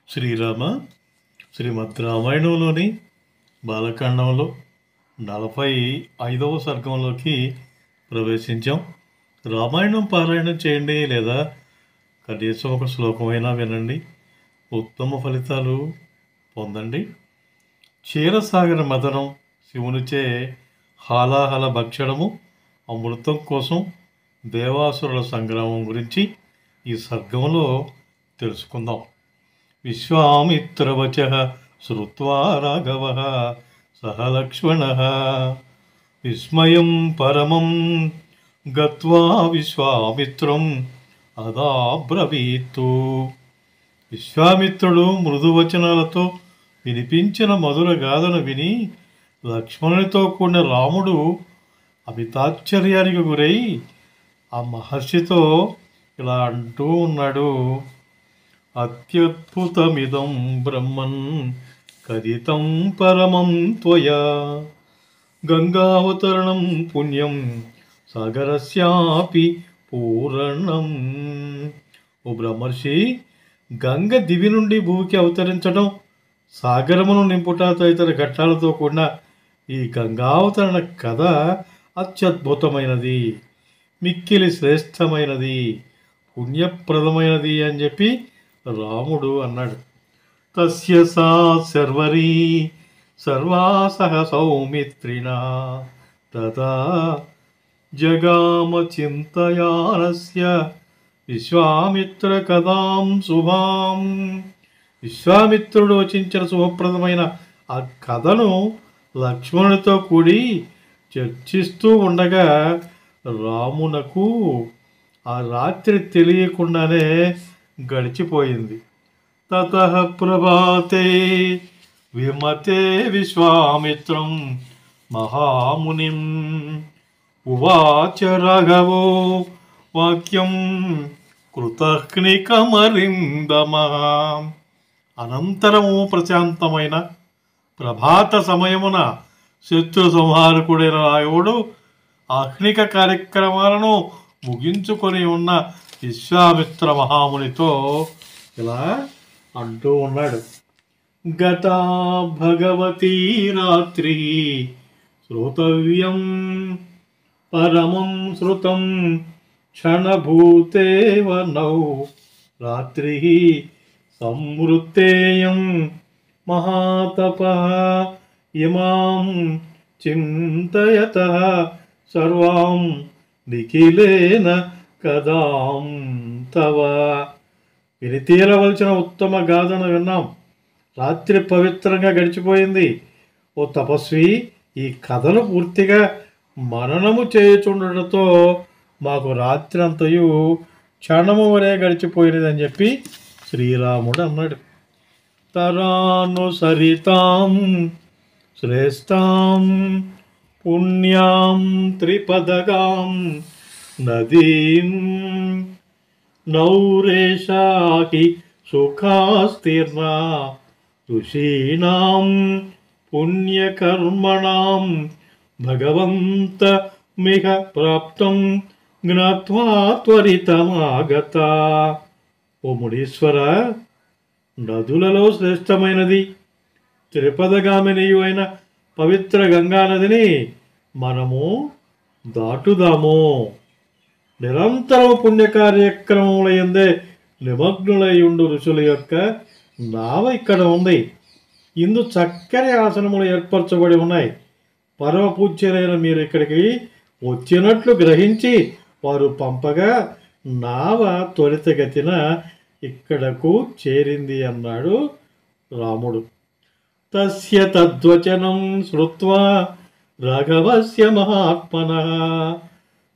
శ్రీరామ శ్రీమద్ రామాయణంలోని బాలకాండంలో 45వ సర్గంలోకి ప్రవేశించాం. రామాయణం పారాయణం చేయండి, లేదా కనీసం ఒక శ్లోకమైనా వినండి. ఉత్తమ ఫలితాలు పొందండి. క్షీరసాగర మదనం, శివునిచే హాలాహల భక్షణము, అమృతం కోసం దేవాసురుల సంగ్రామం గురించి ఈ సర్గంలో తెలుసుకుందాం. విశ్వామిత్రవచః శ్రుత్వా రాఘవః సహ లక్ష్మణః విస్మయం పరమం గత్వా విశ్వామిత్రం అదాబ్రవీత్తు. విశ్వామిత్రుడు మృదువచనాలతో వినిపించిన మధుర గాథను విని లక్ష్మణునితో కూడిన రాముడు అమితాశ్చర్యానికి గురై ఆ మహర్షితో ఇలా అంటూ ఉన్నాడు. అత్యద్భుతమిదం బ్రహ్మన్ కథితం పరమం త్వయా గంగావతరణం పుణ్యం సాగరస్యాపి పూరణం. ఓ బ్రహ్మర్షి, గంగ దివి నుండి భూమికి అవతరించడం, సాగరమును నింపుట తదితర ఘట్టాలతో కూడిన ఈ గంగావతరణ కథ అత్యద్భుతమైనది, మిక్కిలి శ్రేష్టమైనది, పుణ్యప్రదమైనది అని చెప్పి రాముడు అన్నాడు. తస్య సా శర్వరీ సర్వా సహ సౌమిత్రినా తదా జగామ చింతయానస్య విశ్వామిత్ర కథాం శుభాం. విశ్వామిత్రుడు వచించిన శుభప్రదమైన ఆ కథను లక్ష్మణుడితో కూడి చర్చిస్తూ ఉండగా రామునకు ఆ రాత్రి తెలియకుండానే గడిచిపోయింది. తతః ప్రభాతే విమతే విశ్వామిత్రం మహామునిం ఉవాచ రాఘవో వాక్యం కృతజ్ఞికమరిందమ. అనంతరము ప్రశాంతమైన ప్రభాత సమయమున శత్రు సంహారకుడైన రాఘవుడు ఆహ్నిక కార్యక్రమాలను ముగించుకొని ఉన్న విశ్వామిత్ర మహామునితో ఇలా అంటూ ఉన్నాడు. గతా భగవతీ రాత్రి శ్రోతవ్యం పరమం శృతం క్షణభూతేవ నౌ రాత్రి సంవృత్తేయం మహాతపః ఇమాం చింతయతః సర్వాం నిఖిలేన కదాం తవ. విని తీరవలసిన ఉత్తమ గాథను విన్నాం. రాత్రి పవిత్రంగా గడిచిపోయింది. ఓ తపస్వి, ఈ కథను పూర్తిగా మననము చేయుచుండటంతో మాకు రాత్రి అంతయు క్షణము వరే గడిచిపోయినదని చెప్పి శ్రీరాముడు అన్నాడు. తరానుసరితాం శ్రేష్టాం పుణ్యాం త్రిపదగాం నదీం నౌరేషాకి సుఖాస్తీర్ణా ఋషీణాం పుణ్యకర్మణాం భగవంత మిహ ప్రాప్తం జ్ఞాత్వా త్వరితమాగత. ఓ మునీశ్వర, నదులలో శ్రేష్టమైనది త్రిపదగామినియు అయిన పవిత్ర గంగానదిని మనము దాటుదాము. నిరంతరం పుణ్య కార్యక్రమముల యందే నిమగ్నులయ్యుండు ఋషుల యొక్క నావ ఇక్కడ ఉంది. ఇందు చక్కని ఆసనములు ఏర్పరచబడి ఉన్నాయి. పరమ పూజ్యులైన మీరు ఇక్కడికి వచ్చినట్లు గ్రహించి వారు పంపగా నావ త్వరితగతిన ఇక్కడకు చేరింది అన్నాడు రాముడు. తస్య తద్వచనం శ్రుత్వా రాఘవస్య మహాత్మనః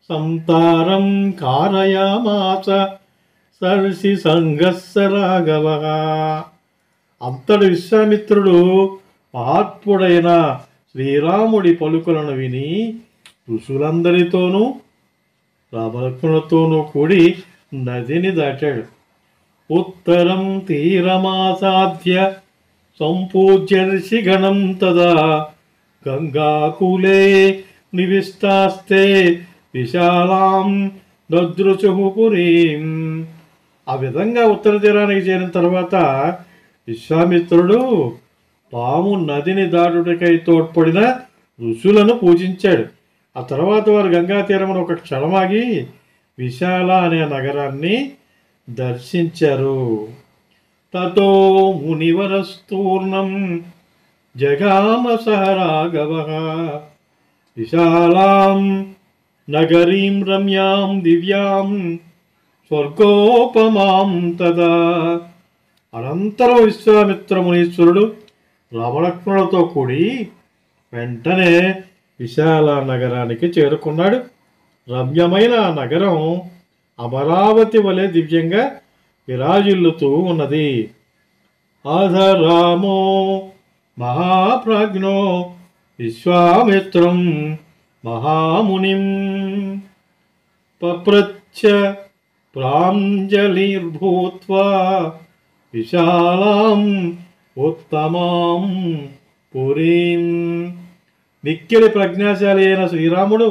సంతారం కారయామాస సర్షి సంగస్స రాఘవః. అంతటి విశ్వామిత్రుడు మహాత్ముడైన శ్రీరాముడి పలుకులను విని ఋషులందరితోనూ రామలక్ష్మణులతోనూ కూడి నదిని దాటాడు. ఉత్తరం తీరమాసాధ్య సంపూజ్య ఋషిగణం తదా గంగాకూలే నివిష్టాస్తే విశాలాం దదృశుః పురీం. ఆ విధంగా ఉత్తర తీరానికి చేరిన తర్వాత విశ్వామిత్రుడు పాము నదిని దాటుటకై తోడ్పడిన ఋషులను పూజించాడు. ఆ తర్వాత వారు గంగా తీరమున ఒక క్షణమాగి విశాల అనే నగరాన్ని దర్శించారు. తతో మునివరస్తూర్ణం జగామ సహ రాఘవః విశాలాం నగరీం రమ్యాం దివ్యాం స్వర్గోపమాం తదా. అనంతరం విశ్వామిత్ర మునీశ్వరుడు రామలక్ష్మణులతో కూడి వెంటనే విశాల నగరానికి చేరుకున్నాడు. రమ్యమైన ఆ నగరం అమరావతి వలె దివ్యంగా విరాజిల్లుతూ ఉన్నది. ఆధరామో మహాప్రాజ్ఞో విశ్వామిత్రం మహామునిం పప్రచ్ఛ ప్రాంజలిర్భూత్వా విశాలాం ఉత్తమాం పురీం. మిక్కిలి ప్రజ్ఞాశాలి అయిన శ్రీరాముడు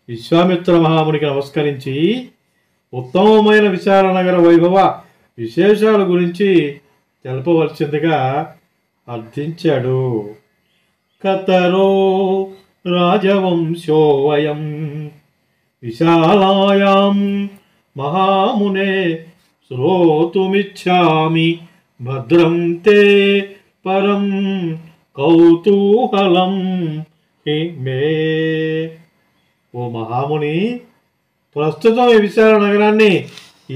విశ్వామిత్ర మహామునికి నమస్కరించి ఉత్తమమైన విశాల నగర వైభవ విశేషాల గురించి తెలపవలసిందిగా అర్థించాడు. కతరో రాజవంశోవయం విశాలాయాం మహామునే శ్రోతుమిచ్ఛామి భద్రం తే పరం కౌతూహలం హి మే. ఓ మహాముని, ప్రస్తుతం ఈ విశాల నగరాన్ని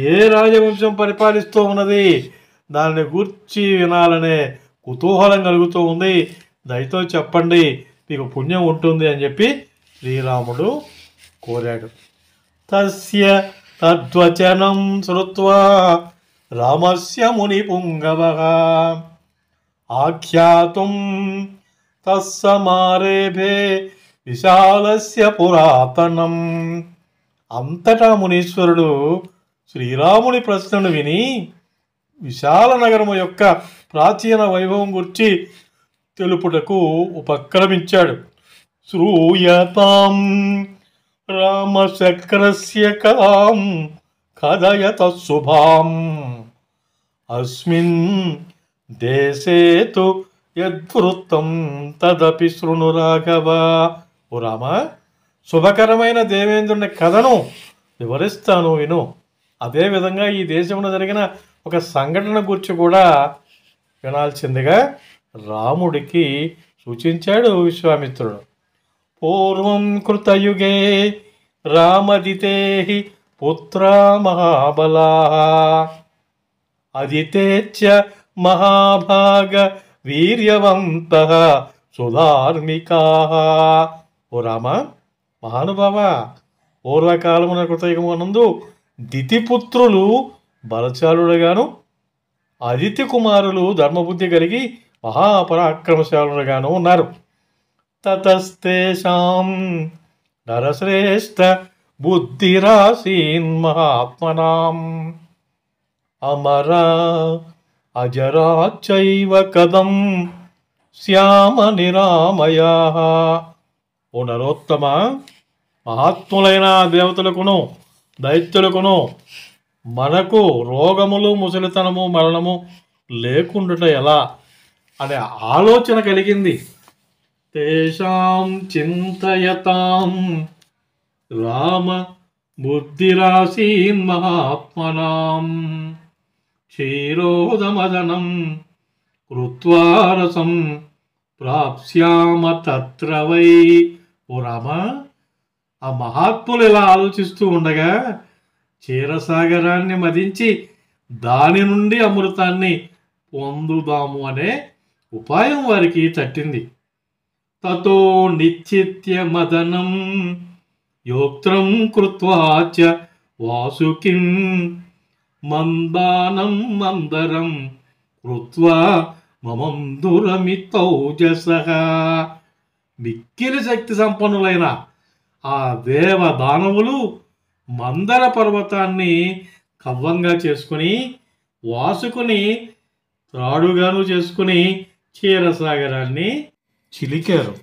ఏ రాజవంశం పరిపాలిస్తూ ఉన్నది, దాన్ని గూర్చి వినాలనే కుతూహలం కలుగుతూ ఉంది, దయతో చెప్పండి, మీకు పుణ్యం ఉంటుంది అని చెప్పి శ్రీరాముడు కోరాడు. తస్య తద్వచనం శ్రుత్వా రామస్య ముని పుంగవః ఆఖ్యాతుం తస్సమారేభే విశాలస్య పురాతనం. అంతటా మునీశ్వరుడు శ్రీరాముని ప్రశ్నను విని విశాల నగరము యొక్క ప్రాచీన వైభవం గురించి తెలుపుటకు ఉపక్రమించాడు. శ్రూయతాం రామచక్రస్య కథాం కథయత శుభాం అస్మిన్ దేశే తు యద్వృత్తం తదపి శృణు రాఘవ. ఓ రామ, శుభకరమైన దేవేంద్రుని కథను వివరిస్తాను, విను. అదేవిధంగా ఈ దేశంలో జరిగిన ఒక సంఘటన గురించి కూడా వినాల్సిందిగా రాముడికి సూచించాడు విశ్వామిత్రుడు. పూర్వం కృతయుగే రామదితే పుత్రా మహాబలా అదితేచ్చ మహాభాగ వీర్యవంతః సుధార్మికాః. ఓ రామ, మహానుభావ, పూర్వకాలమున కృతయుగమునందు దితిపుత్రులు బలశాలుడుగాను అదితి కుమారులు ధర్మబుద్ధి కలిగి మహాపరాక్రమశాలుడుగాను ఉన్నారు. తతస్తేషాం నరశ్రేష్ఠ బుద్ధిరాసీన్ మహాత్మనాం అమరా అజరాచైవ కదం శ్యామ నిరామయాః. ఓ నరోత్తమ, మహాత్ములైన దేవతలకును దైత్యులకును మనకు రోగములు ముసలితనము మరణము లేకుండుట ఎలా అనే ఆలోచన కలిగింది. తేషాం చింతయతాం రామ బుద్ధిరాసీన్ మహాత్మనాం క్షీరోదమదనం కృత్వా రసం ప్రాప్స్యామ తత్ర వై. ఓ రామ, ఆ మహాత్ములు ఇలా ఆలోచిస్తూ ఉండగా క్షీరసాగరాన్ని మదించి దాని నుండి అమృతాన్ని పొందుదాము అనే ఉపాయం వారికి తట్టింది. తతో నిశ్చిత్య మదనం యోక్త్రం కృత్వా చ వాసుకిం మందానం మందరం కృత్వా మమం దురమితౌజసః. మిక్కిలి శక్తి సంపన్నులైన ఆ దేవ దానవులు మందర పర్వతాన్ని కవ్వంగా చేసుకుని వాసుకుని త్రాడుగాను చేసుకుని క్షీరసాగరాన్ని చిలికారు.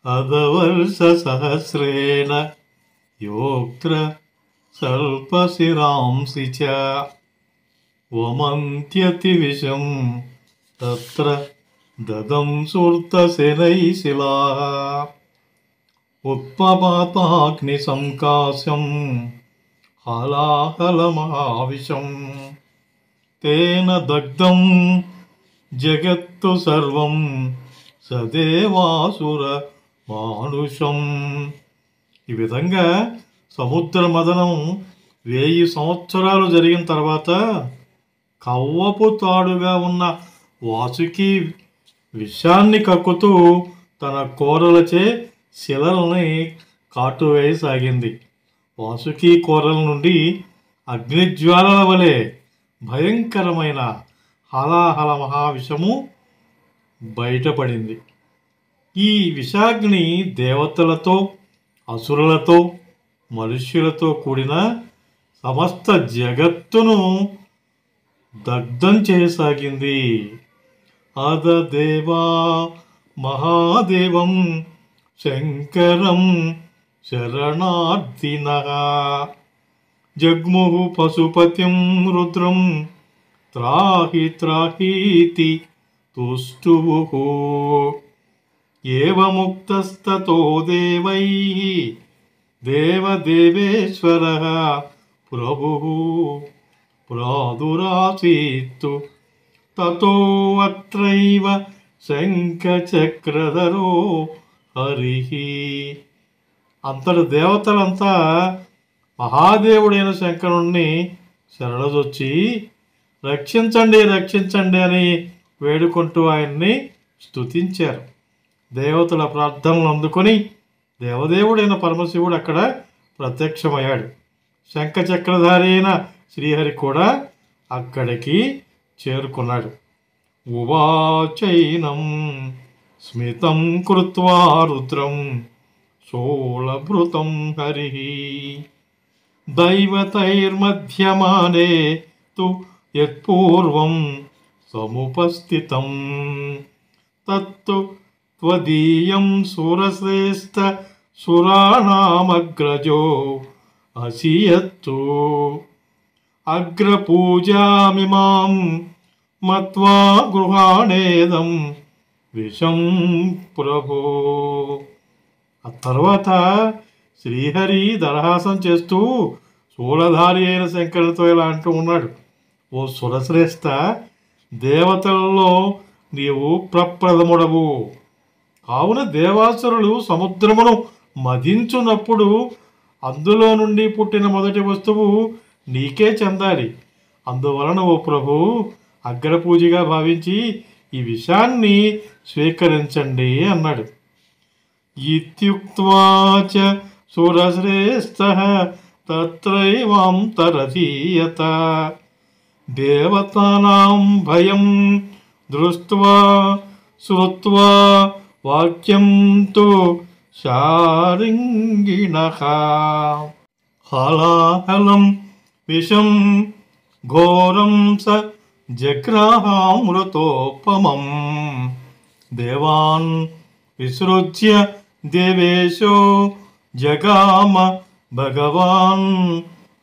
అదవర్ష సహస్రేణ యోక్త్ర స్వల్పశిరాంసి చ వమంత్యతి విషం తత్ర దదం సూర్తశనై శిలాః ఉత్పపాతాగ్ని సంకాశం హలాహలమహావిషం తేన దగ్ధం జగత్తు సర్వం సదేవాసుర మానుషం. ఈ విధంగా సముద్ర మదనం 1000 సంవత్సరాలు జరిగిన తర్వాత కవ్వపు తాడుగా ఉన్న వాసుకి విషాన్ని కక్కుతూ తన కోరలచే శిలల్ని కాటువేయసాగింది. వాసుకి కోరల నుండి అగ్నిజ్వాలల వలె భయంకరమైన హలాహల మహావిషము బయటపడింది. ఈ విషాగ్ని దేవతలతో, అసురులతో, మనుష్యులతో కూడిన సమస్త జగత్తును దగ్ధం చేయసాగింది. అదదేవా మహాదేవం శంకరం శరణార్థినః జగ్ముః పశుపతిం రుద్రం త్రాహి త్రాహీతి తుష్టువుః. ఏవముక్తస్తతో దేవైః దేవదేవేశ్వరః ప్రభుః ప్రాదురాసీత్తు తతో అత్రైవ శంఖచక్రధరో హరిః. అంతటి దేవతలంతా మహాదేవుడైన శంకరుణ్ణి శరణొచ్చి రక్షించండి రక్షించండి అని వేడుకుంటూ ఆయన్ని స్తుతించారు. దేవతల ప్రార్థనలు అందుకొని దేవదేవుడైన పరమశివుడు అక్కడ ప్రత్యక్షమయ్యాడు. శంఖచక్రధారి అయిన శ్రీహరి కూడా అక్కడికి చేరుకున్నాడు. ఉవాచైనం స్మితం కృత్వా రుద్రం శూలభృతం హరిః దైవతైర్మధ్యమానే తు యత్పూర్వం సముపస్థితం తత్తు త్వదీయం సురశ్రేష్ఠ సురాణామగ్రజో అసియత్తు అగ్రపూజామిమాం మత్వా గృహాణేదం విషం ప్రభో. ఆ తర్వాత శ్రీహరి దరహాసం చేస్తూ శూలధారి అయిన శంకరునితో ఇలా అంటూ ఉన్నాడు. ఓ సురశ్రేష్ఠ, దేవతలలో నీవు ప్రప్రథముడవు. కావున దేవాసురులు సముద్రమును మదించున్నప్పుడు అందులో నుండి పుట్టిన మొదటి వస్తువు నీకే చెందాలి. అందువలన ఓ ప్రభు, అగ్రపూజగా భావించి ఈ విషయాన్ని స్వీకరించండి అన్నాడు. ఇత్యుక్త్వా చ సురశ్రేష్ఠః తత్రైవాంతరధీయత దేవతానాం భయం దృష్ట్వా శ్రుత్వా వాక్యం తు శారింగిణః హలాహలం విషం ఘోరం స జగ్రాహామృతోపమం దేవాన్ విసృజ్య దేవేశో జగామ భగవాన్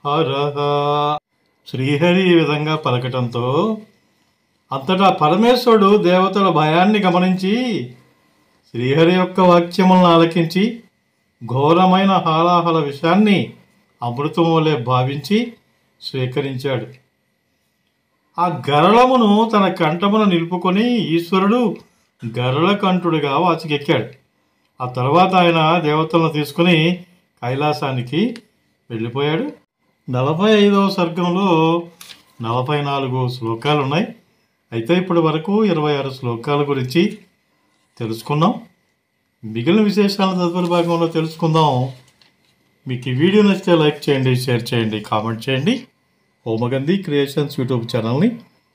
హరః. శ్రీహరి ఈ విధంగా పలకటంతో అంతటా పరమేశ్వరుడు దేవతల భయాన్ని గమనించి శ్రీహరి యొక్క వాక్యములను ఆలకించి ఘోరమైన హాలాహల విషయాన్ని అమృతం వలె భావించి స్వీకరించాడు. ఆ గరళమును తన కంఠమున నిలుపుకొని ఈశ్వరుడు గరళకంఠుడిగా వాచికెక్కాడు. ఆ తర్వాత ఆయన దేవతలను తీసుకుని కైలాసానికి వెళ్ళిపోయాడు. 45వ సర్గంలో 44 శ్లోకాలు ఉన్నాయి. అయితే ఇప్పటి వరకు 26 శ్లోకాల గురించి తెలుసుకున్నాం. మిగిలిన విశేషాలను తదుపరి భాగంలో తెలుసుకుందాం. మీకు ఈ వీడియో నచ్చితే లైక్ చేయండి, షేర్ చేయండి, కామెంట్ చేయండి. హోమగంధి క్రియేషన్స్ యూట్యూబ్ ఛానల్ని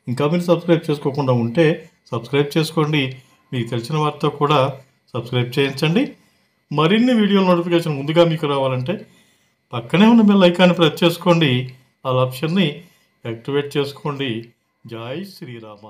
ఇంకా మీరు సబ్స్క్రైబ్ చేసుకోకుండా ఉంటే సబ్స్క్రైబ్ చేసుకోండి. మీకు తెలిసిన వారితో కూడా సబ్స్క్రైబ్ చేయించండి. మరిన్ని వీడియోల నోటిఫికేషన్ ముందుగా మీకు రావాలంటే పక్కనే ఉన్న బెల్ ఐకాన్ని ప్రెస్ చేసుకోండి. ఆ ఆప్షన్ని యాక్టివేట్ చేసుకోండి. జై శ్రీరామ.